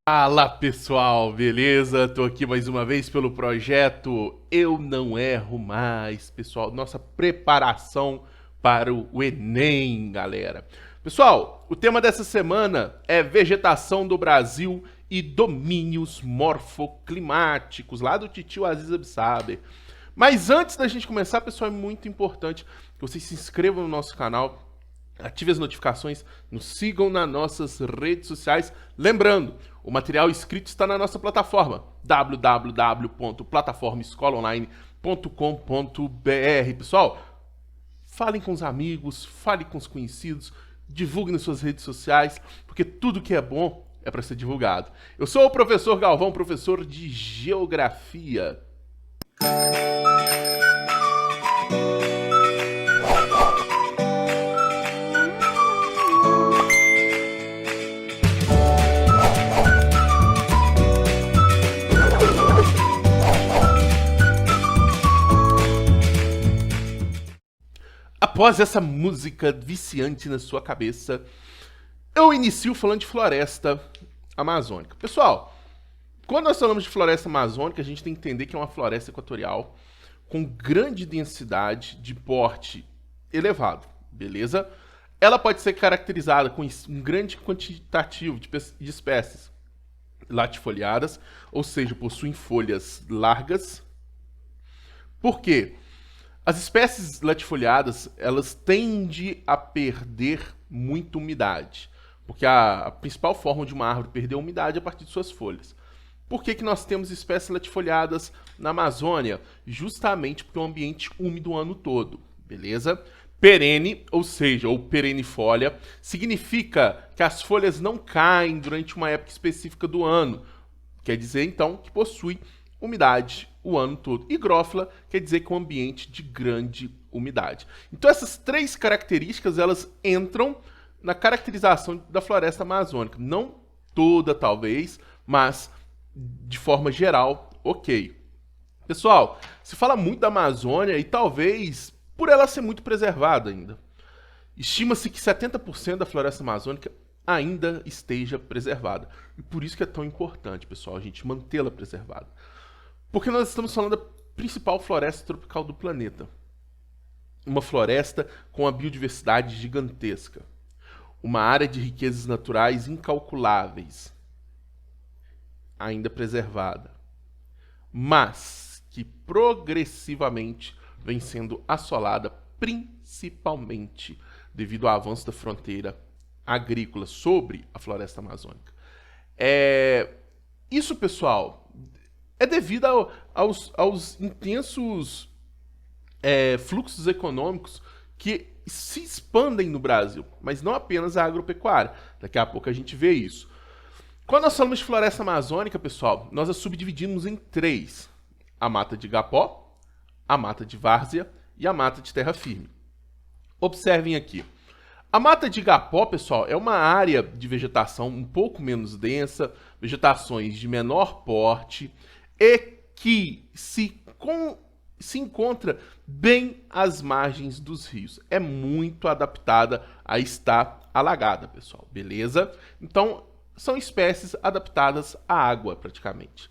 Fala pessoal, beleza? Tô aqui mais uma vez pelo projeto Eu Não Erro Mais, pessoal. Nossa preparação para o Enem, galera. Pessoal, o tema dessa semana é vegetação do Brasil e domínios morfoclimáticos, lá do Titio Aziz Absaber. Mas antes da gente começar, pessoal, é muito importante que vocês se inscrevam no nosso canal, ative as notificações, nos sigam nas nossas redes sociais. Lembrando, o material escrito está na nossa plataforma www.plataformaescolaonline.com.br. Pessoal, falem com os amigos, falem com os conhecidos, divulguem nas suas redes sociais, porque tudo que é bom é para ser divulgado. Eu sou o professor Galvão, professor de Geografia. Após essa música viciante na sua cabeça, eu inicio falando de floresta amazônica. Pessoal, quando nós falamos de floresta amazônica, a gente tem que entender que é uma floresta equatorial com grande densidade de porte elevado, beleza? Ela pode ser caracterizada com um grande quantitativo de espécies latifoliadas, ou seja, possuem folhas largas. Por quê? As espécies latifoliadas, elas tendem a perder muita umidade, porque a principal forma de uma árvore perder umidade é a partir de suas folhas. Por que nós temos espécies latifoliadas na Amazônia? Justamente porque é um ambiente úmido o ano todo, beleza? Perene, ou seja, ou perennifolia, significa que as folhas não caem durante uma época específica do ano. Quer dizer, então, que possui umidade o ano todo. Higrófila quer dizer que é um ambiente de grande umidade. Então essas três características, elas entram na caracterização da floresta amazônica. Não toda, talvez, mas de forma geral, ok. Pessoal, se fala muito da Amazônia e talvez por ela ser muito preservada ainda. Estima-se que 70% da floresta amazônica ainda esteja preservada. E por isso que é tão importante, pessoal, a gente mantê-la preservada. Porque nós estamos falando da principal floresta tropical do planeta. Uma floresta com uma biodiversidade gigantesca. Uma área de riquezas naturais incalculáveis. Ainda preservada. Mas que progressivamente vem sendo assolada, principalmente devido ao avanço da fronteira agrícola sobre a floresta amazônica. Isso, pessoal, é devido aos intensos fluxos econômicos que se expandem no Brasil, mas não apenas a agropecuária. Daqui a pouco a gente vê isso. Quando nós falamos de floresta amazônica, pessoal, nós a subdividimos em três: a mata de igapó, a mata de várzea e a mata de terra firme. Observem aqui. A mata de igapó, pessoal, é uma área de vegetação um pouco menos densa, vegetações de menor porte, e que se encontra bem às margens dos rios. É muito adaptada a estar alagada, pessoal, beleza? Então, são espécies adaptadas à água, praticamente.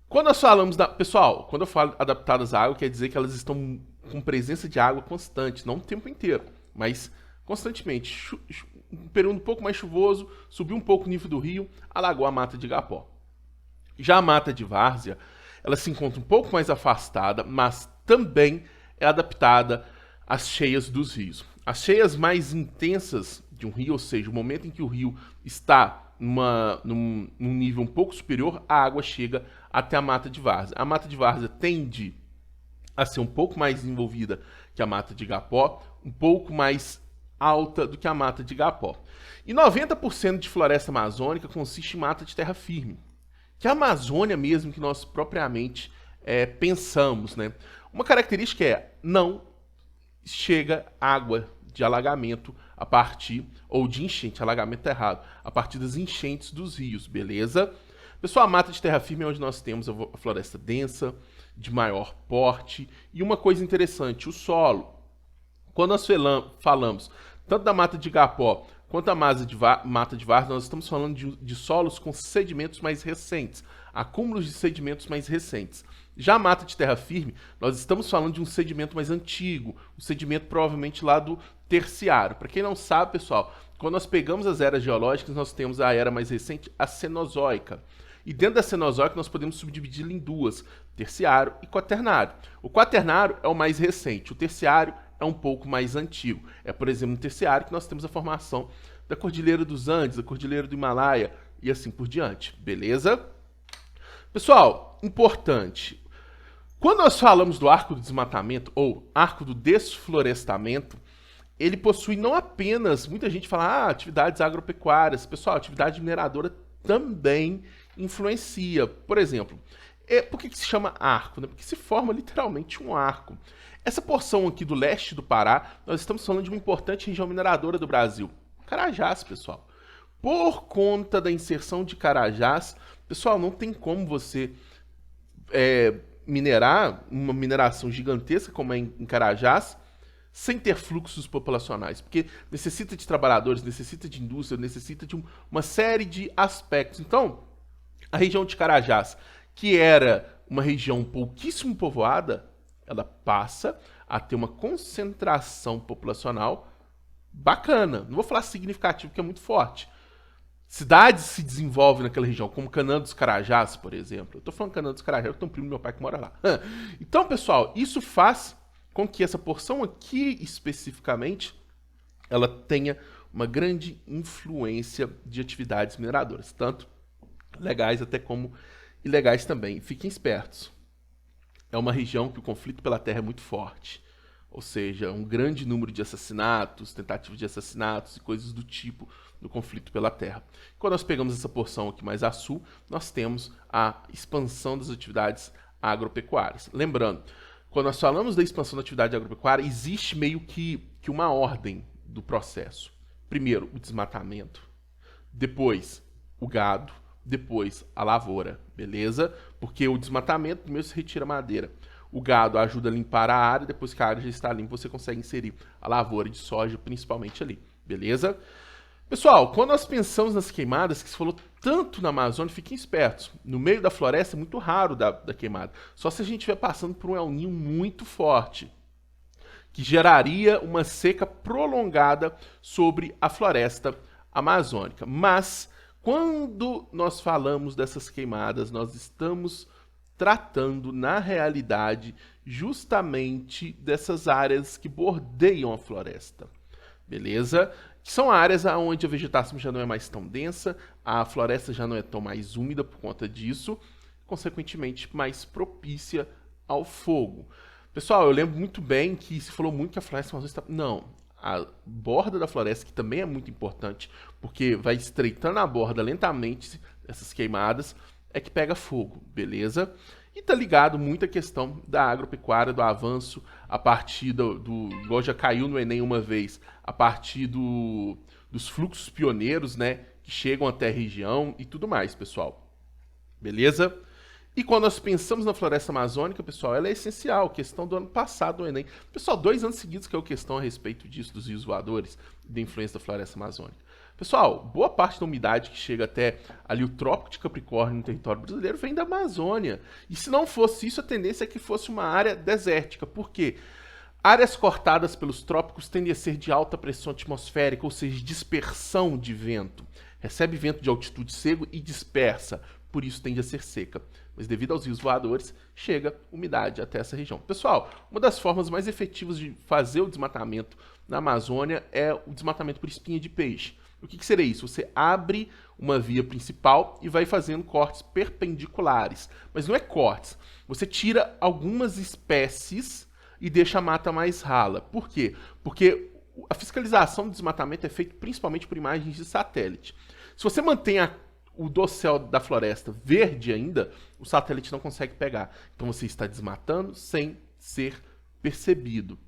Quando nós falamos Pessoal, quando eu falo adaptadas à água, quer dizer que elas estão com presença de água constante, não o tempo inteiro, mas constantemente. Um período um pouco mais chuvoso, subiu um pouco o nível do rio, alagou a mata de igapó. Já a mata de várzea, ela se encontra um pouco mais afastada, mas também é adaptada às cheias dos rios. As cheias mais intensas de um rio, ou seja, o momento em que o rio está num nível um pouco superior, a água chega até a mata de várzea. A mata de várzea tende a ser um pouco mais desenvolvida que a mata de igapó, um pouco mais alta do que a mata de igapó. E 90% de floresta amazônica consiste em mata de terra firme, que é a Amazônia mesmo que nós propriamente pensamos, né? Uma característica não chega água de alagamento a partir, ou de enchente, alagamento errado, a partir das enchentes dos rios, beleza? Pessoal, a mata de terra firme é onde nós temos a floresta densa, de maior porte, e uma coisa interessante, o solo. Quando nós falamos tanto da mata de igapó Quanto à mata de várzea, nós estamos falando de solos com sedimentos mais recentes, acúmulos de sedimentos mais recentes. Já a mata de terra firme, nós estamos falando de um sedimento mais antigo, um sedimento provavelmente lá do terciário. Para quem não sabe, pessoal, quando nós pegamos as eras geológicas, nós temos a era mais recente, a Cenozoica. E dentro da Cenozoica nós podemos subdividi-la em duas, terciário e quaternário. O quaternário é o mais recente, o terciário é um pouco mais antigo. É, por exemplo, no terciário que nós temos a formação da Cordilheira dos Andes, da Cordilheira do Himalaia e assim por diante, beleza? Pessoal, importante, quando nós falamos do arco do desmatamento ou arco do desflorestamento, ele possui não apenas, muita gente fala, atividades agropecuárias, pessoal, atividade mineradora também influencia. Por exemplo, por que se chama arco? Né? Porque se forma literalmente um arco. Essa porção aqui do leste do Pará, nós estamos falando de uma importante região mineradora do Brasil, Carajás, pessoal. Por conta da inserção de Carajás, pessoal, não tem como você minerar uma mineração gigantesca como é em Carajás, sem ter fluxos populacionais, porque necessita de trabalhadores, necessita de indústria, necessita de uma série de aspectos. Então, a região de Carajás, que era uma região pouquíssimo povoada, ela passa a ter uma concentração populacional bacana. Não vou falar significativo, porque é muito forte. Cidades se desenvolvem naquela região, como Canaã dos Carajás, por exemplo. Eu tô falando Canaã dos Carajás, eu tenho um primo do meu pai que mora lá. Então, pessoal, isso faz com que essa porção aqui, especificamente, ela tenha uma grande influência de atividades mineradoras, tanto legais até como ilegais também. Fiquem espertos. É uma região que o conflito pela terra é muito forte. Ou seja, um grande número de assassinatos, tentativas de assassinatos e coisas do tipo no conflito pela terra. Quando nós pegamos essa porção aqui mais a sul, nós temos a expansão das atividades agropecuárias. Lembrando, quando nós falamos da expansão da atividade agropecuária, existe meio que uma ordem do processo. Primeiro, o desmatamento. Depois, o gado. Depois, a lavoura, beleza? Porque o desmatamento, primeiro se retira a madeira. O gado ajuda a limpar a área, depois que a área já está limpa, você consegue inserir a lavoura de soja, principalmente ali, beleza? Pessoal, quando nós pensamos nas queimadas, que se falou tanto na Amazônia, fiquem espertos. No meio da floresta é muito raro da queimada. Só se a gente estiver passando por um El Niño muito forte, que geraria uma seca prolongada sobre a floresta amazônica. Mas, quando nós falamos dessas queimadas, nós estamos tratando, na realidade, justamente dessas áreas que bordeiam a floresta, beleza? Que são áreas onde a vegetação já não é mais tão densa, a floresta já não é tão mais úmida por conta disso, consequentemente mais propícia ao fogo. Pessoal, eu lembro muito bem que se falou muito que a floresta amazônica está... Não, a borda da floresta, que também é muito importante, porque vai estreitando a borda lentamente, essas queimadas, é que pega fogo, beleza? E tá ligado muito à questão da agropecuária, do avanço a partir igual já caiu no Enem uma vez, a partir dos fluxos pioneiros, né, que chegam até a região e tudo mais, pessoal. Beleza? E quando nós pensamos na floresta amazônica, pessoal, ela é essencial. Questão do ano passado no Enem. Pessoal, 2 anos seguidos que é a questão a respeito disso, dos rios voadores, da influência da floresta amazônica. Pessoal, boa parte da umidade que chega até ali o Trópico de Capricórnio no território brasileiro vem da Amazônia. E se não fosse isso, a tendência é que fosse uma área desértica. Por quê? Áreas cortadas pelos trópicos tendem a ser de alta pressão atmosférica, ou seja, dispersão de vento. Recebe vento de altitude seco e dispersa, por isso tende a ser seca. Mas devido aos rios voadores, chega umidade até essa região. Pessoal, uma das formas mais efetivas de fazer o desmatamento na Amazônia é o desmatamento por espinha de peixe. O que seria isso? Você abre uma via principal e vai fazendo cortes perpendiculares. Mas não é cortes. Você tira algumas espécies e deixa a mata mais rala. Por quê? Porque a fiscalização do desmatamento é feita principalmente por imagens de satélite. Se você mantém o dossel da floresta verde ainda, o satélite não consegue pegar. Então você está desmatando sem ser percebido.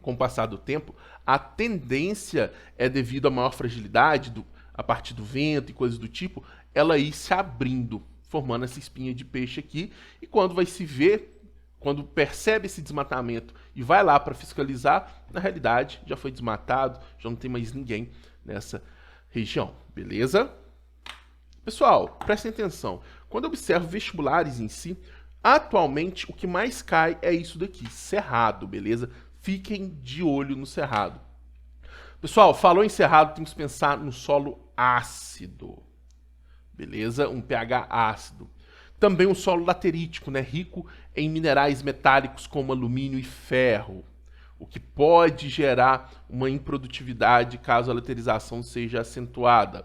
Com o passar do tempo, a tendência é devido à maior fragilidade, a partir do vento e coisas do tipo, ela ir se abrindo, formando essa espinha de peixe aqui, e quando vai se ver, quando percebe esse desmatamento e vai lá para fiscalizar, na realidade já foi desmatado, já não tem mais ninguém nessa região, beleza? Pessoal, prestem atenção. Quando eu observo vestibulares em si, atualmente o que mais cai é isso daqui, Cerrado, beleza? Fiquem de olho no Cerrado. Pessoal, falou em Cerrado, temos que pensar no solo ácido, beleza? Um pH ácido. Também um solo laterítico, né? Rico em minerais metálicos como alumínio e ferro, o que pode gerar uma improdutividade caso a laterização seja acentuada.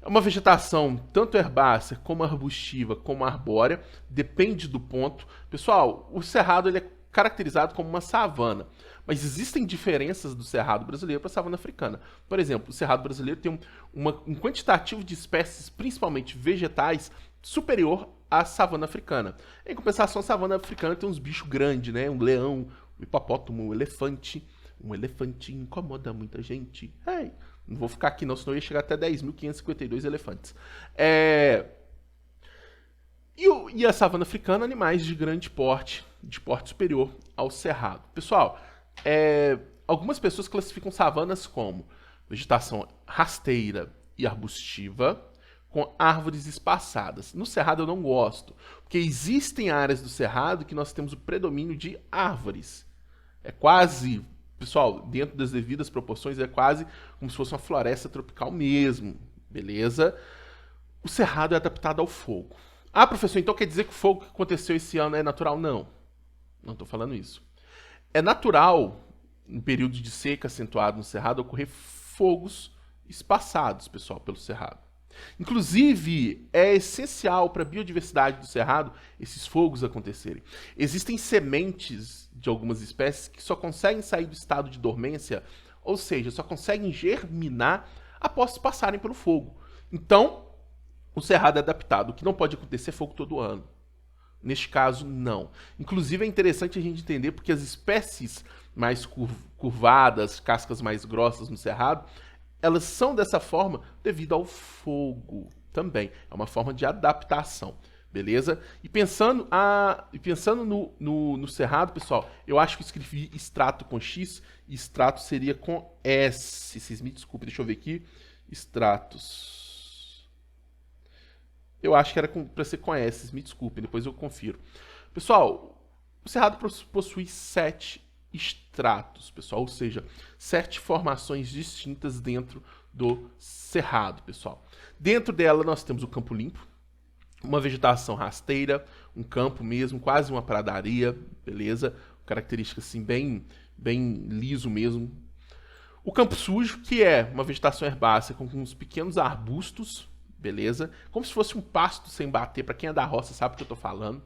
É uma vegetação tanto herbácea como arbustiva como arbórea, depende do ponto. Pessoal, o cerrado ele é caracterizado como uma savana, mas existem diferenças do cerrado brasileiro para a savana africana. Por exemplo, o cerrado brasileiro tem um quantitativo de espécies, principalmente vegetais, superior à savana africana. Em compensação, a savana africana tem uns bichos grandes, né? Um leão, um hipopótamo, um elefante. Um elefante incomoda muita gente. Hey, não vou ficar aqui não, senão eu ia chegar até 10.552 elefantes. E a savana africana, animais de grande porte, de porte superior ao cerrado. Pessoal, algumas pessoas classificam savanas como vegetação rasteira e arbustiva, com árvores espaçadas. No cerrado eu não gosto, porque existem áreas do cerrado que nós temos o predomínio de árvores. É quase, pessoal, dentro das devidas proporções, é quase como se fosse uma floresta tropical mesmo, beleza? O cerrado é adaptado ao fogo. Ah, professor, então quer dizer que o fogo que aconteceu esse ano é natural? Não, não estou falando isso. É natural, em período de seca acentuado no cerrado, ocorrer fogos espaçados, pessoal, pelo cerrado. Inclusive, é essencial para a biodiversidade do cerrado esses fogos acontecerem. Existem sementes de algumas espécies que só conseguem sair do estado de dormência, ou seja, só conseguem germinar após passarem pelo fogo. Então, o cerrado é adaptado. O que não pode acontecer é fogo todo ano. Neste caso, não. Inclusive, é interessante a gente entender porque as espécies mais curvadas, cascas mais grossas no cerrado, elas são dessa forma devido ao fogo também. É uma forma de adaptação, beleza? E pensando no cerrado, pessoal, eu acho que eu escrevi extrato com X e extrato seria com S. Vocês me desculpem, deixa eu ver aqui. Extratos. Eu acho que era para ser com S, me desculpem, depois eu confiro. Pessoal, o cerrado possui 7 estratos, pessoal, ou seja, 7 formações distintas dentro do cerrado, pessoal. Dentro dela nós temos o campo limpo, uma vegetação rasteira, um campo mesmo, quase uma pradaria, beleza? Característica assim bem liso mesmo. O campo sujo, que é uma vegetação herbácea com uns pequenos arbustos, beleza? Como se fosse um pasto sem bater, para quem é da roça sabe o que eu tô falando.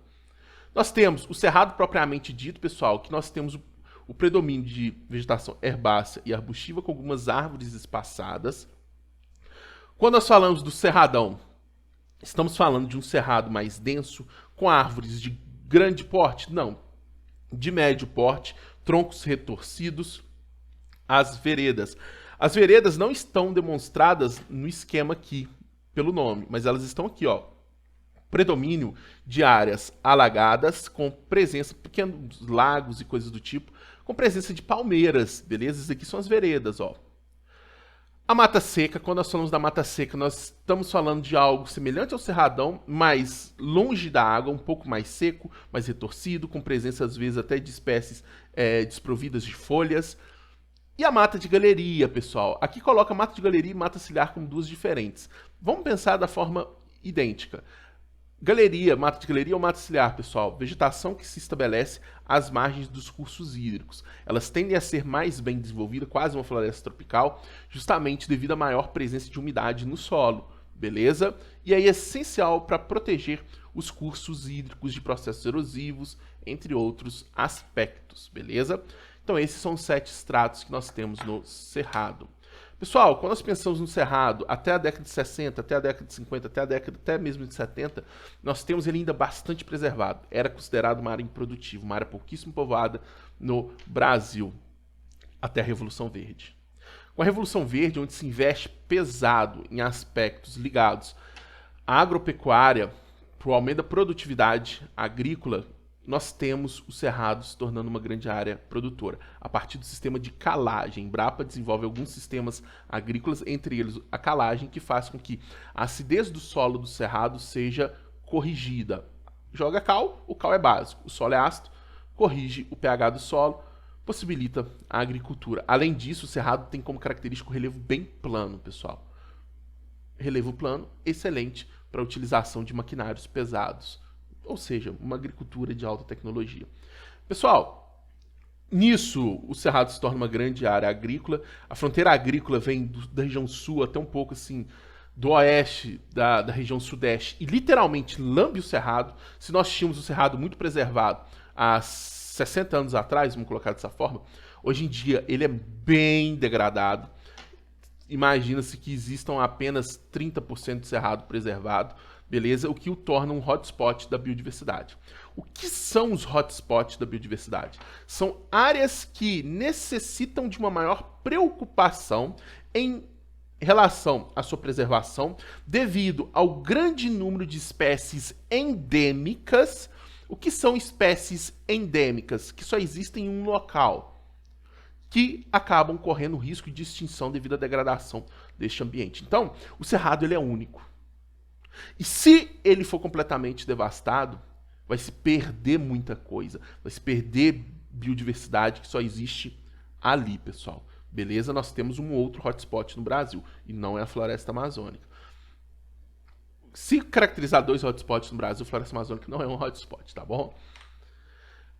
Nós temos o cerrado propriamente dito, pessoal, que nós temos o predomínio de vegetação herbácea e arbustiva com algumas árvores espaçadas. Quando nós falamos do cerradão, estamos falando de um cerrado mais denso, com árvores de grande porte? Não, de médio porte, troncos retorcidos, as veredas. As veredas não estão demonstradas no esquema aqui, pelo nome, mas elas estão aqui, ó. Predomínio de áreas alagadas, com presença de pequenos lagos e coisas do tipo, com presença de palmeiras, beleza? Essas aqui são as veredas, ó. A mata seca, quando nós falamos da mata seca, nós estamos falando de algo semelhante ao cerradão, mas longe da água, um pouco mais seco, mais retorcido, com presença às vezes até de espécies desprovidas de folhas. E a mata de galeria, pessoal. Aqui coloca mata de galeria e mata ciliar como duas diferentes. Vamos pensar da forma idêntica. Galeria, mata de galeria ou mata ciliar, pessoal? Vegetação que se estabelece às margens dos cursos hídricos. Elas tendem a ser mais bem desenvolvidas, quase uma floresta tropical, justamente devido à maior presença de umidade no solo, beleza? E aí é essencial para proteger os cursos hídricos de processos erosivos, entre outros aspectos, beleza? Então esses são os 7 estratos que nós temos no cerrado. Pessoal, quando nós pensamos no cerrado, até a década de 60, até a década de 50, até mesmo de 70, nós temos ele ainda bastante preservado. Era considerado uma área improdutiva, uma área pouquíssimo povoada no Brasil, até a Revolução Verde. Com a Revolução Verde, onde se investe pesado em aspectos ligados à agropecuária, para o aumento da produtividade agrícola nós temos o Cerrado se tornando uma grande área produtora, a partir do sistema de calagem. Embrapa desenvolve alguns sistemas agrícolas, entre eles a calagem, que faz com que a acidez do solo do Cerrado seja corrigida. Joga cal, o cal é básico, o solo é ácido, corrige o pH do solo, possibilita a agricultura. Além disso, o Cerrado tem como característica o relevo bem plano, pessoal. Relevo plano, excelente para a utilização de maquinários pesados, ou seja, uma agricultura de alta tecnologia. Pessoal, nisso o Cerrado se torna uma grande área agrícola. A fronteira agrícola vem da região sul até um pouco assim do oeste da região sudeste e literalmente lambe o Cerrado. Se nós tínhamos o Cerrado muito preservado há 60 anos atrás, vamos colocar dessa forma, hoje em dia ele é bem degradado. Imagina-se que existam apenas 30% de cerrado preservado, beleza? O que o torna um hotspot da biodiversidade. O que são os hotspots da biodiversidade? São áreas que necessitam de uma maior preocupação em relação à sua preservação, devido ao grande número de espécies endêmicas. O que são espécies endêmicas? Que só existem em um local, que acabam correndo risco de extinção devido à degradação deste ambiente. Então, o Cerrado ele é único. E se ele for completamente devastado, vai se perder muita coisa. Vai se perder biodiversidade que só existe ali, pessoal. Beleza? Nós temos um outro hotspot no Brasil, e não é a floresta amazônica. Se caracterizar dois hotspots no Brasil, a floresta amazônica não é um hotspot, tá bom?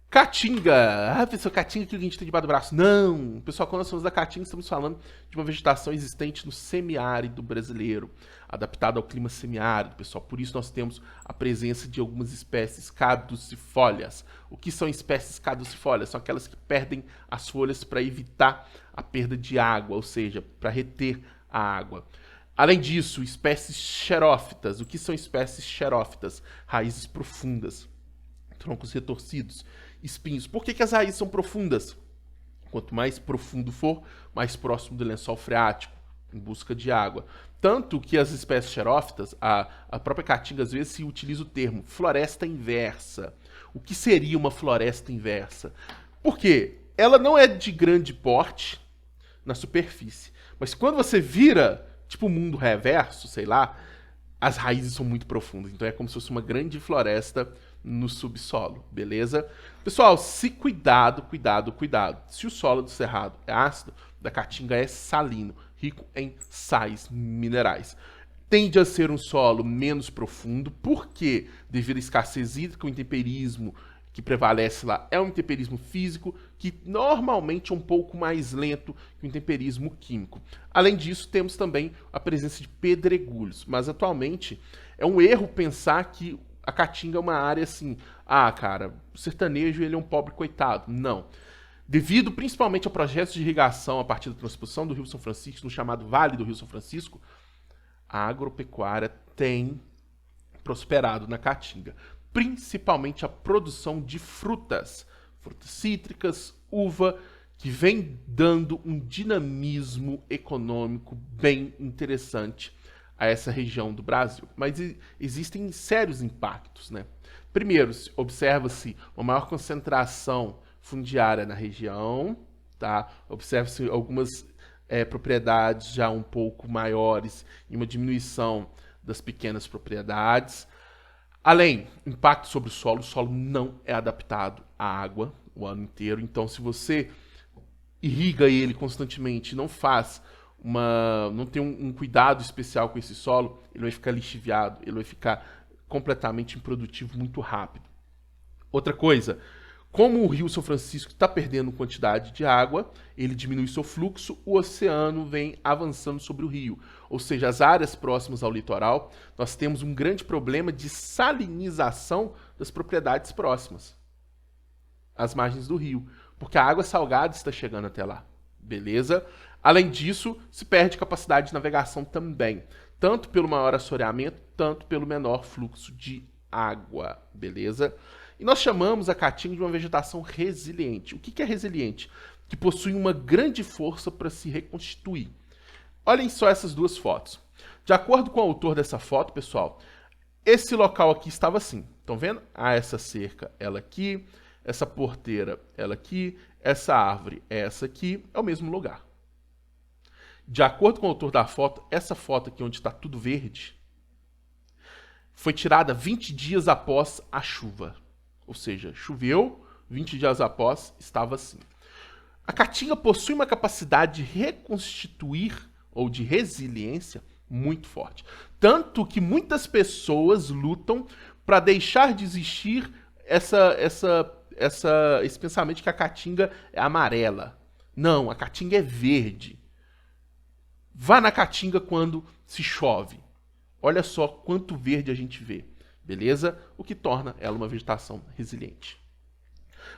Caatinga. Ah, pessoal, caatinga que a gente tem debaixo do braço. Não! Pessoal, quando nós falamos da caatinga, estamos falando de uma vegetação existente no semiárido brasileiro, adaptada ao clima semiárido, pessoal. Por isso nós temos a presença de algumas espécies caducifólias. O que são espécies caducifólias? São aquelas que perdem as folhas para evitar a perda de água, ou seja, para reter a água. Além disso, espécies xerófitas. O que são espécies xerófitas? Raízes profundas, troncos retorcidos, espinhos. Por que as raízes são profundas? Quanto mais profundo for, mais próximo do lençol freático, em busca de água. Tanto que as espécies xerófitas, a própria caatinga às vezes se utiliza o termo floresta inversa. O que seria uma floresta inversa? Por quê? Ela não é de grande porte na superfície, mas quando você vira, tipo mundo reverso, sei lá, as raízes são muito profundas. Então é como se fosse uma grande floresta no subsolo, beleza? Pessoal, se cuidado. Se o solo do Cerrado é ácido, da Caatinga é salino, rico em sais minerais. Tende a ser um solo menos profundo, porque devido à escassez hídrica, o intemperismo que prevalece lá é um intemperismo físico, que normalmente é um pouco mais lento que o intemperismo químico. Além disso, temos também a presença de pedregulhos, mas atualmente é um erro pensar que a Caatinga é uma área assim, cara, o sertanejo ele é um pobre coitado. Não. Devido principalmente a projetos de irrigação a partir da transposição do Rio São Francisco, no chamado Vale do Rio São Francisco, a agropecuária tem prosperado na Caatinga. Principalmente a produção de frutas cítricas, uva, que vem dando um dinamismo econômico bem interessante a essa região do Brasil. Mas existem sérios impactos, né? Primeiro, observa-se uma maior concentração fundiária na região, tá? Observa-se algumas propriedades já um pouco maiores e uma diminuição das pequenas propriedades. Além, impacto sobre o solo não é adaptado à água o ano inteiro, então se você irriga ele constantemente, não tem um cuidado especial com esse solo, ele vai ficar lixiviado, ele vai ficar completamente improdutivo muito rápido. Outra coisa, como o Rio São Francisco está perdendo quantidade de água, ele diminui seu fluxo, o oceano vem avançando sobre o rio. Ou seja, as áreas próximas ao litoral, nós temos um grande problema de salinização das propriedades próximas às margens do rio, porque a água salgada está chegando até lá, beleza? Além disso, se perde capacidade de navegação também, tanto pelo maior assoreamento, tanto pelo menor fluxo de água, beleza? E nós chamamos a Caatinga de uma vegetação resiliente. O que é resiliente? Que possui uma grande força para se reconstituir. Olhem só essas duas fotos. De acordo com o autor dessa foto, pessoal, esse local aqui estava assim. Estão vendo? Essa cerca, ela aqui, essa porteira, ela aqui, essa árvore, essa aqui, é o mesmo lugar. De acordo com o autor da foto, essa foto aqui onde está tudo verde, foi tirada 20 dias após a chuva. Ou seja, choveu, 20 dias após, estava assim. A caatinga possui uma capacidade de reconstituir ou de resiliência muito forte. Tanto que muitas pessoas lutam para deixar de existir esse pensamento de que a caatinga é amarela. Não, a caatinga é verde. Vá na caatinga quando se chove. Olha só quanto verde a gente vê, beleza? O que torna ela uma vegetação resiliente.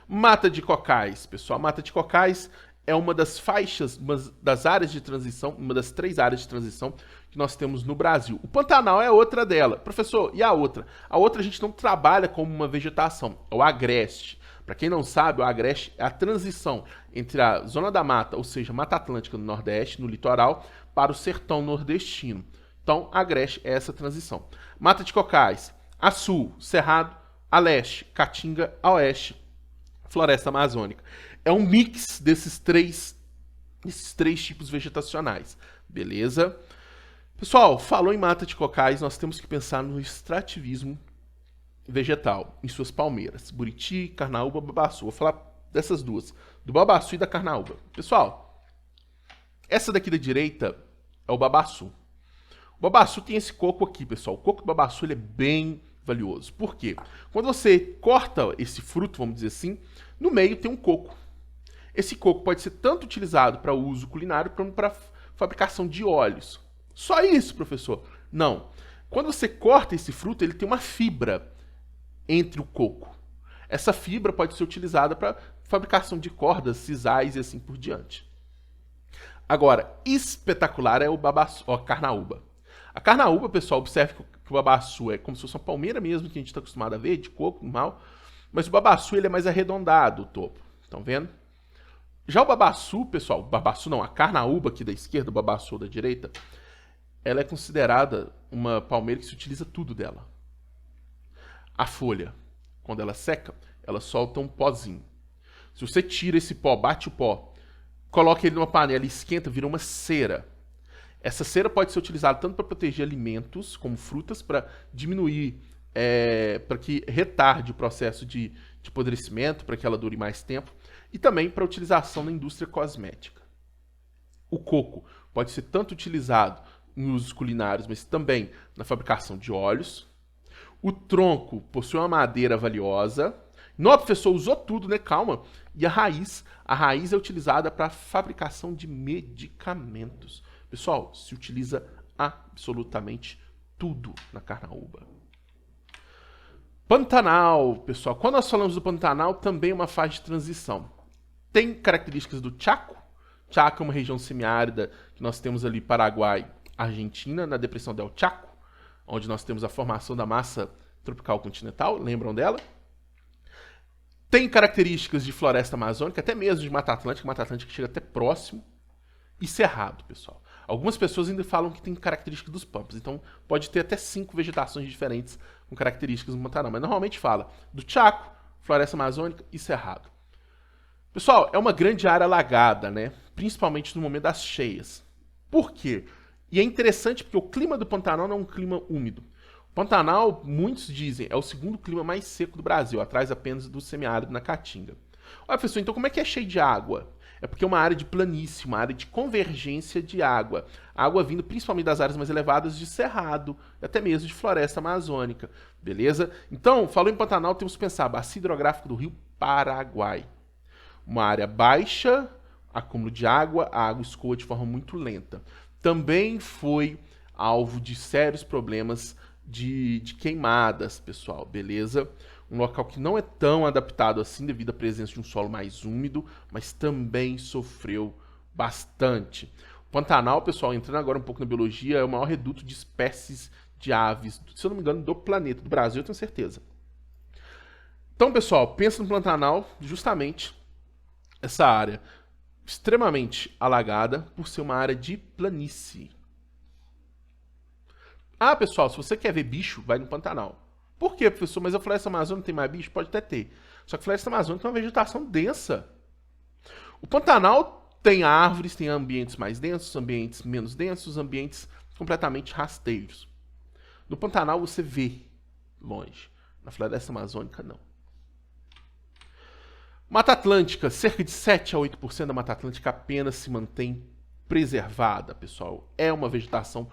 Mata de cocais, pessoal. Mata de cocais é uma das faixas, uma das áreas de transição, uma das 3 áreas de transição que nós temos no Brasil. O Pantanal é outra dela. Professor, e a outra? A outra a gente não trabalha como uma vegetação, é o agreste. Para quem não sabe, o agreste é a transição entre a zona da mata, ou seja, Mata Atlântica no Nordeste, no litoral, para o sertão nordestino. Então, a agreste é essa transição. Mata de cocais, a sul, cerrado, a leste, caatinga, a oeste, floresta amazônica. É um mix desses três tipos vegetacionais, beleza? Pessoal, falou em mata de cocais, nós temos que pensar no extrativismo vegetal, em suas palmeiras, Buriti, Carnaúba, Babaçu. Vou falar dessas duas, do Babaçu e da Carnaúba. Pessoal, essa daqui da direita é o Babaçu. O babaçu tem esse coco aqui, pessoal. O coco do babaçu ele é bem valioso. Por quê? Quando você corta esse fruto, vamos dizer assim, no meio tem um coco. Esse coco pode ser tanto utilizado para uso culinário como para fabricação de óleos. Só isso, professor? Não. Quando você corta esse fruto, ele tem uma fibra entre o coco. Essa fibra pode ser utilizada para fabricação de cordas, sisais e assim por diante. Agora, espetacular é o babaçu, a carnaúba. A carnaúba, pessoal, observe que o babaçu é como se fosse uma palmeira mesmo, que a gente está acostumado a ver, de coco, normal. Mas o babaçu ele é mais arredondado, o topo. Estão vendo? Já o babaçu, pessoal, o babaçu não, a carnaúba aqui da esquerda, o babaçu da direita, ela é considerada uma palmeira que se utiliza tudo dela. A folha, quando ela seca, ela solta um pozinho. Se você tira esse pó, bate o pó, coloca ele numa panela e esquenta, vira uma cera. Essa cera pode ser utilizada tanto para proteger alimentos, como frutas, para diminuir, para que retarde o processo de apodrecimento, para que ela dure mais tempo, e também para utilização na indústria cosmética. O coco pode ser tanto utilizado em usos culinários, mas também na fabricação de óleos. O tronco possui uma madeira valiosa. Não, professor, usou tudo, né? Calma. E a raiz é utilizada para a fabricação de medicamentos. Pessoal, se utiliza absolutamente tudo na carnaúba. Pantanal, pessoal. Quando nós falamos do Pantanal, também é uma fase de transição. Tem características do Chaco. Chaco é uma região semiárida que nós temos ali Paraguai, Argentina, na depressão del Chaco, onde nós temos a formação da massa tropical continental. Lembram dela? Tem características de floresta amazônica, até mesmo de Mata Atlântica chega até próximo. E cerrado, pessoal. Algumas pessoas ainda falam que tem características dos pampas, então pode ter até 5 vegetações diferentes com características do Pantanal, mas normalmente fala do Chaco, floresta amazônica e cerrado. Pessoal, é uma grande área alagada, né? Principalmente no momento das cheias. Por quê? E é interessante porque o clima do Pantanal não é um clima úmido. O Pantanal, muitos dizem, é o segundo clima mais seco do Brasil, atrás apenas do semiárido na Caatinga. Olha, professor, então como é que é cheio de água? É porque é uma área de planície, uma área de convergência de água. Água vindo principalmente das áreas mais elevadas de cerrado, até mesmo de floresta amazônica, beleza? Então, falou em Pantanal, temos que pensar, bacia hidrográfica do rio Paraguai. Uma área baixa, acúmulo de água, a água escoa de forma muito lenta. Também foi alvo de sérios problemas de queimadas, pessoal, beleza? Um local que não é tão adaptado assim devido à presença de um solo mais úmido, mas também sofreu bastante. O Pantanal, pessoal, entrando agora um pouco na biologia, é o maior reduto de espécies de aves, se eu não me engano, do planeta, do Brasil, eu tenho certeza. Então, pessoal, pensa no Pantanal, justamente essa área extremamente alagada por ser uma área de planície. Ah, pessoal, se você quer ver bicho, vai no Pantanal. Por quê, professor? Mas a floresta amazônica tem mais bicho? Pode até ter. Só que a floresta amazônica é uma vegetação densa. O Pantanal tem árvores, tem ambientes mais densos, ambientes menos densos, ambientes completamente rasteiros. No Pantanal você vê longe. Na floresta amazônica, não. Mata Atlântica, cerca de 7 a 8% da Mata Atlântica apenas se mantém preservada, pessoal. É uma vegetação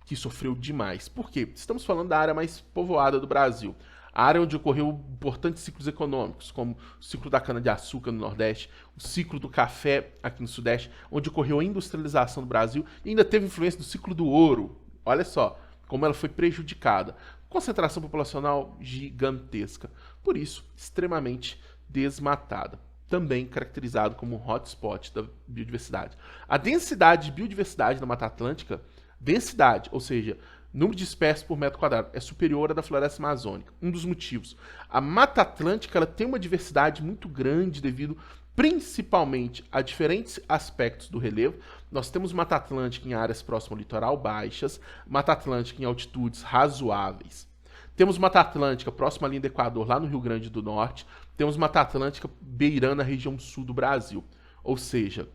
que sofreu demais. Por quê? Estamos falando da área mais povoada do Brasil. A área onde ocorreu importantes ciclos econômicos, como o ciclo da cana-de-açúcar no Nordeste, o ciclo do café aqui no Sudeste, onde ocorreu a industrialização do Brasil e ainda teve influência do ciclo do ouro. Olha só como ela foi prejudicada. Concentração populacional gigantesca. Por isso, extremamente desmatada. Também caracterizado como um hotspot da biodiversidade. A densidade de biodiversidade na Mata Atlântica, densidade, ou seja, número de espécies por metro quadrado, é superior à da floresta amazônica. Um dos motivos. A Mata Atlântica ela tem uma diversidade muito grande devido principalmente a diferentes aspectos do relevo. Nós temos Mata Atlântica em áreas próximas ao litoral baixas, Mata Atlântica em altitudes razoáveis. Temos Mata Atlântica próxima à linha do Equador, lá no Rio Grande do Norte. Temos Mata Atlântica beirando a região sul do Brasil. Ou seja,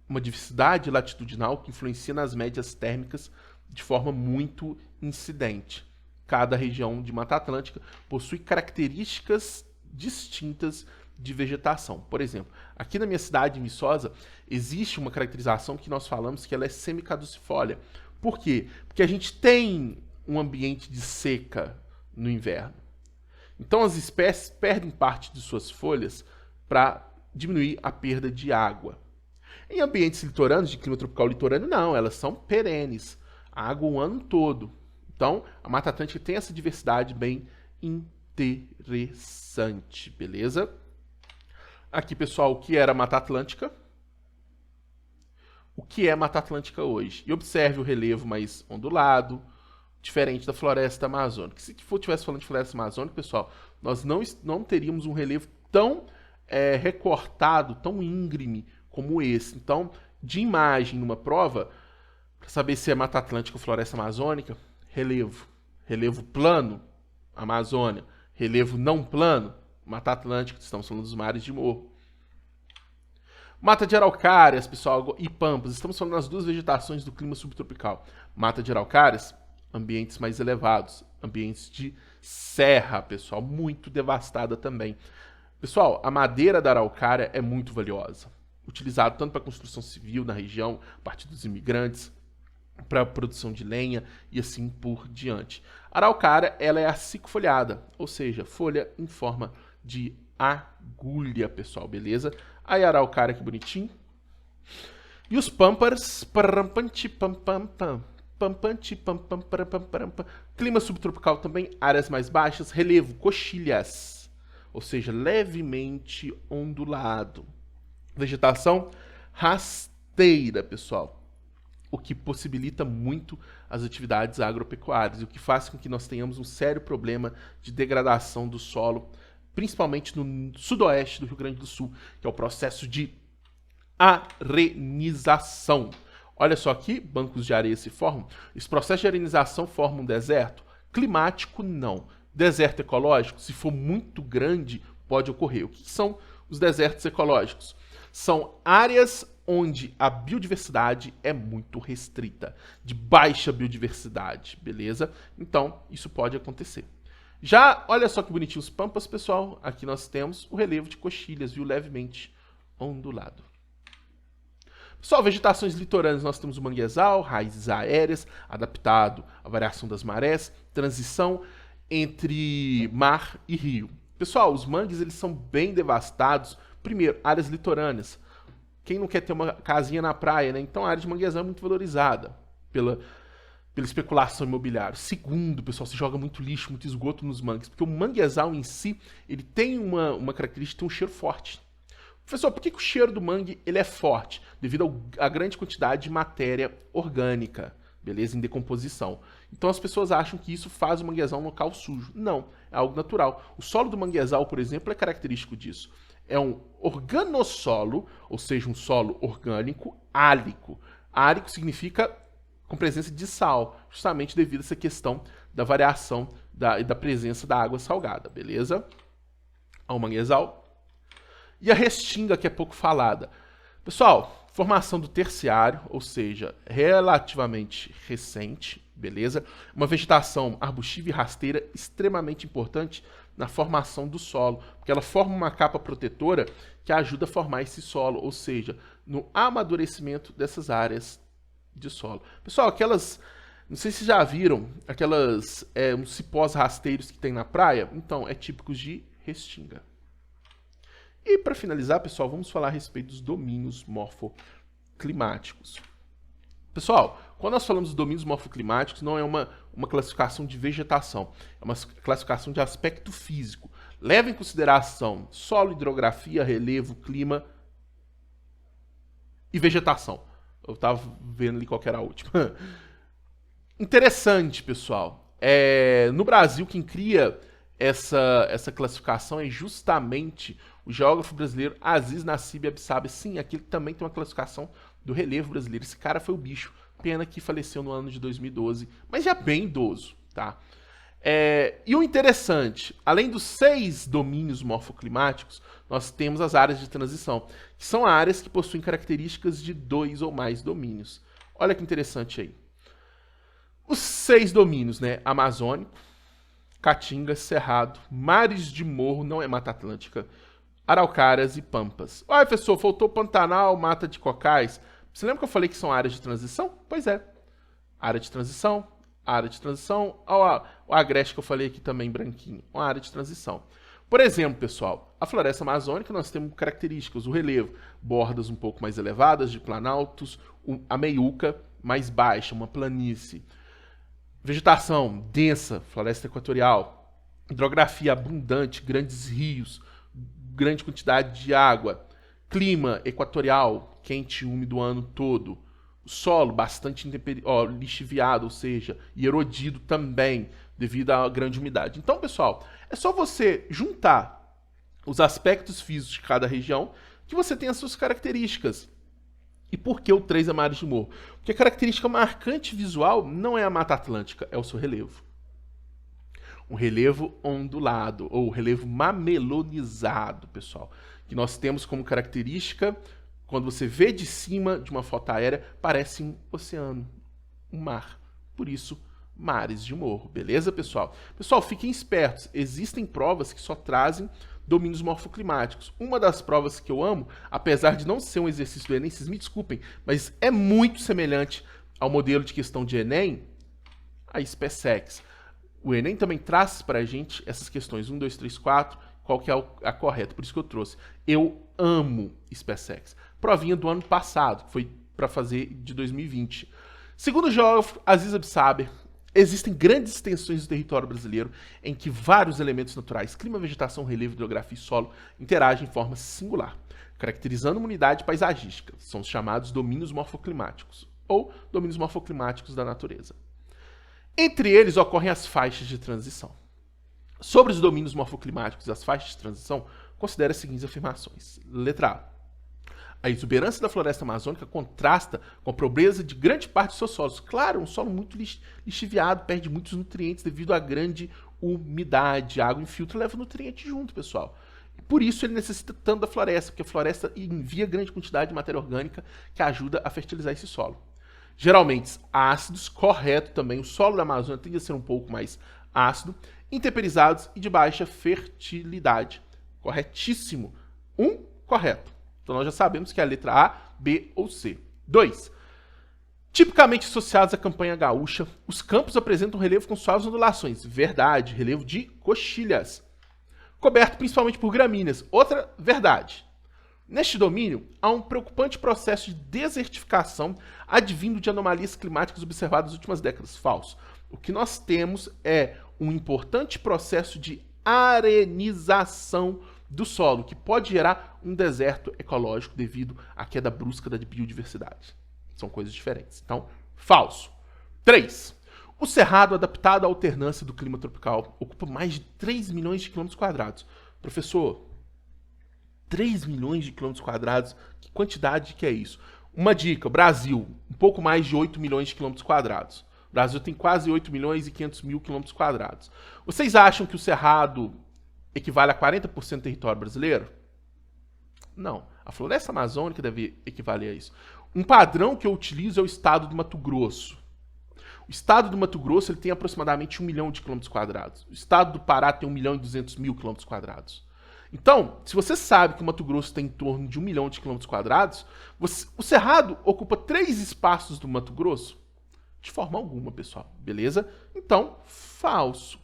uma diversidade latitudinal que influencia nas médias térmicas de forma muito incidente. Cada região de Mata Atlântica possui características distintas de vegetação. Por exemplo, aqui na minha cidade, em Viçosa, existe uma caracterização que nós falamos que ela é semicaducifólia. Por quê? Porque a gente tem um ambiente de seca no inverno. Então as espécies perdem parte de suas folhas para diminuir a perda de água. Em ambientes litorâneos, de clima tropical litorâneo, não, elas são perenes. Água o ano todo. Então, a Mata Atlântica tem essa diversidade bem interessante, beleza? Aqui, pessoal, o que era Mata Atlântica? O que é Mata Atlântica hoje? E observe o relevo mais ondulado, diferente da floresta amazônica. Se tivesse falando de floresta amazônica, pessoal, nós não teríamos um relevo tão recortado, tão íngreme como esse. Então, de imagem numa prova, para saber se é Mata Atlântica ou floresta amazônica, relevo. Relevo plano, Amazônia. Relevo não plano, Mata Atlântica, estamos falando dos mares de morro. Mata de araucárias, pessoal, e pampas. Estamos falando das duas vegetações do clima subtropical. Mata de araucárias, ambientes mais elevados. Ambientes de serra, pessoal, muito devastada também. Pessoal, a madeira da araucária é muito valiosa. Utilizado tanto para construção civil na região, a partir dos imigrantes, para a produção de lenha e assim por diante. A araucária, ela é acicfolhada, ou seja, folha em forma de agulha, pessoal, beleza? Aí a araucária, que bonitinho. E os pampas, clima subtropical também, áreas mais baixas, relevo, coxilhas, ou seja, levemente ondulado. Vegetação rasteira, pessoal, o que possibilita muito as atividades agropecuárias, o que faz com que nós tenhamos um sério problema de degradação do solo, principalmente no sudoeste do Rio Grande do Sul, que é o processo de arenização. Olha só aqui, bancos de areia se formam. Esse processo de arenização forma um deserto? Climático, não. Deserto ecológico, se for muito grande, pode ocorrer. O que são os desertos ecológicos? São áreas onde a biodiversidade é muito restrita, de baixa biodiversidade, beleza? Então, isso pode acontecer. Já, olha só que bonitinho os pampas, pessoal. Aqui nós temos o relevo de coxilhas, viu? Levemente ondulado. Pessoal, vegetações litorâneas, nós temos o manguezal, raízes aéreas, adaptado à variação das marés, transição entre mar e rio. Pessoal, os mangues, eles são bem devastados. Primeiro, áreas litorâneas. Quem não quer ter uma casinha na praia, né? Então a área de manguezal é muito valorizada pela especulação imobiliária. Segundo, pessoal, se joga muito lixo, muito esgoto nos mangues, porque o manguezal em si, ele tem uma característica, tem um cheiro forte. Professor, por que o cheiro do mangue ele é forte? Devido à grande quantidade de matéria orgânica, beleza? Em decomposição. Então as pessoas acham que isso faz o manguezal um local sujo. Não, é algo natural. O solo do manguezal, por exemplo, é característico disso. É um organossolo, ou seja, um solo orgânico álico. Álico significa com presença de sal, justamente devido a essa questão da variação e da presença da água salgada, beleza? Ao manguezal. E a restinga, que é pouco falada. Pessoal, formação do terciário, ou seja, relativamente recente, beleza? Uma vegetação arbustiva e rasteira extremamente importante na formação do solo, porque ela forma uma capa protetora que ajuda a formar esse solo, ou seja, no amadurecimento dessas áreas de solo. Pessoal, não sei se já viram, uns cipós rasteiros que tem na praia, então, é típicos de restinga. E para finalizar, pessoal, vamos falar a respeito dos domínios morfoclimáticos. Pessoal, quando nós falamos de domínios morfoclimáticos, não é uma classificação de vegetação, é uma classificação de aspecto físico. Leva em consideração solo, hidrografia, relevo, clima e vegetação. Eu estava vendo ali qual que era a última. Interessante, pessoal. No Brasil, quem cria essa classificação é justamente o geógrafo brasileiro Aziz Nassib Absabe. Sim, aqui também tem uma classificação do relevo brasileiro. Esse cara foi o bicho. Pena que faleceu no ano de 2012, mas já bem idoso, tá? E o interessante, além dos 6 domínios morfoclimáticos, nós temos as áreas de transição, que são áreas que possuem características de 2 ou mais domínios. Olha que interessante aí. Os 6 domínios, né? Amazônico, Caatinga, Cerrado, Mares de Morro, não é Mata Atlântica, Araucárias e Pampas. Olha, professor, faltou Pantanal, Mata de Cocais. Você lembra que eu falei que são áreas de transição? Pois é. Área de transição, área de transição. Olha o agreste que eu falei aqui também, branquinho. Uma área de transição. Por exemplo, pessoal, a floresta amazônica nós temos características, o relevo, bordas um pouco mais elevadas de planaltos, a meiuca mais baixa, uma planície. Vegetação densa, floresta equatorial. Hidrografia abundante, grandes rios, grande quantidade de água. Clima equatorial, quente e úmido o ano todo. O solo bastante lixiviado, ou seja, e erodido também, devido à grande umidade. Então, pessoal, é só você juntar os aspectos físicos de cada região que você tem as suas características. E por que o 3 é Mares de Morro? Porque a característica marcante visual não é a Mata Atlântica, é o seu relevo. Um relevo ondulado, ou relevo mamelonizado, pessoal. Que nós temos como característica, quando você vê de cima de uma foto aérea, parece um oceano, um mar. Por isso, Mares de Morro. Beleza, pessoal? Pessoal, fiquem espertos. Existem provas que só trazem domínios morfoclimáticos. Uma das provas que eu amo, apesar de não ser um exercício do Enem, vocês me desculpem, mas é muito semelhante ao modelo de questão de Enem, a SpaceX. O Enem também traz para a gente essas questões 1, 2, 3, 4, qual que é a correta, por isso que eu trouxe. Eu amo SpaceX. Provinha do ano passado, que foi para fazer de 2020. Segundo o geógrafo Aziz Absaber, existem grandes extensões do território brasileiro em que vários elementos naturais, clima, vegetação, relevo, hidrografia e solo, interagem em forma singular, caracterizando uma unidade paisagística. São os chamados domínios morfoclimáticos, ou domínios morfoclimáticos da natureza. Entre eles ocorrem as faixas de transição. Sobre os domínios morfoclimáticos e as faixas de transição, considere as seguintes afirmações. Letra A. A exuberância da floresta amazônica contrasta com a pobreza de grande parte dos seus solos. Claro, um solo muito lixiviado, perde muitos nutrientes devido à grande umidade. A água infiltra e leva nutriente junto, pessoal. Por isso ele necessita tanto da floresta, porque a floresta envia grande quantidade de matéria orgânica que ajuda a fertilizar esse solo. Geralmente ácidos, correto também. O solo da Amazônia tende a ser um pouco mais ácido, intemperizados e de baixa fertilidade. Corretíssimo. Correto. Então nós já sabemos que é a letra A, B ou C. 2. Tipicamente associados à campanha gaúcha, os campos apresentam relevo com suaves ondulações. Verdade, relevo de coxilhas. Coberto principalmente por gramíneas. Outra verdade. Neste domínio, há um preocupante processo de desertificação advindo de anomalias climáticas observadas nas últimas décadas. Falso. O que nós temos é um importante processo de arenização do solo, que pode gerar um deserto ecológico devido à queda brusca da biodiversidade. São coisas diferentes. Então, falso. 3. O cerrado, adaptado à alternância do clima tropical, ocupa mais de 3 milhões de quilômetros quadrados. Professor, 3 milhões de quilômetros quadrados, que quantidade que é isso? Uma dica, Brasil, um pouco mais de 8 milhões de quilômetros quadrados. O Brasil tem quase 8 milhões e 500 mil quilômetros quadrados. Vocês acham que o Cerrado equivale a 40% do território brasileiro? Não. A floresta amazônica deve equivaler a isso. Um padrão que eu utilizo é o estado do Mato Grosso. O estado do Mato Grosso ele tem aproximadamente 1 milhão de quilômetros quadrados. O estado do Pará tem 1 milhão e 200 mil quilômetros quadrados. Então, se você sabe que o Mato Grosso tem em torno de 1 milhão de quilômetros quadrados, o Cerrado ocupa 3 espaços do Mato Grosso? De forma alguma, pessoal. Beleza? Então, falso.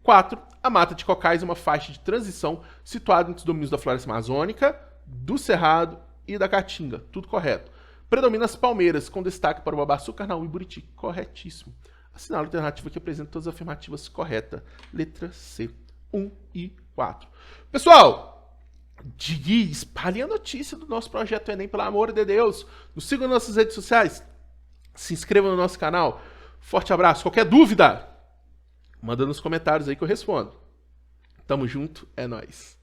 4. A Mata de Cocais é uma faixa de transição situada entre os domínios da floresta amazônica, do Cerrado e da Caatinga. Tudo correto. Predomina as palmeiras, com destaque para o babaçu, carnaú e buriti. Corretíssimo. Assinale a alternativa que apresenta todas as afirmativas corretas. Letra C. 1 e 4. Pessoal, espalhem a notícia do nosso projeto Enem, pelo amor de Deus. Nos sigam nas nossas redes sociais. Se inscrevam no nosso canal. Forte abraço. Qualquer dúvida, manda nos comentários aí que eu respondo. Tamo junto, é nóis.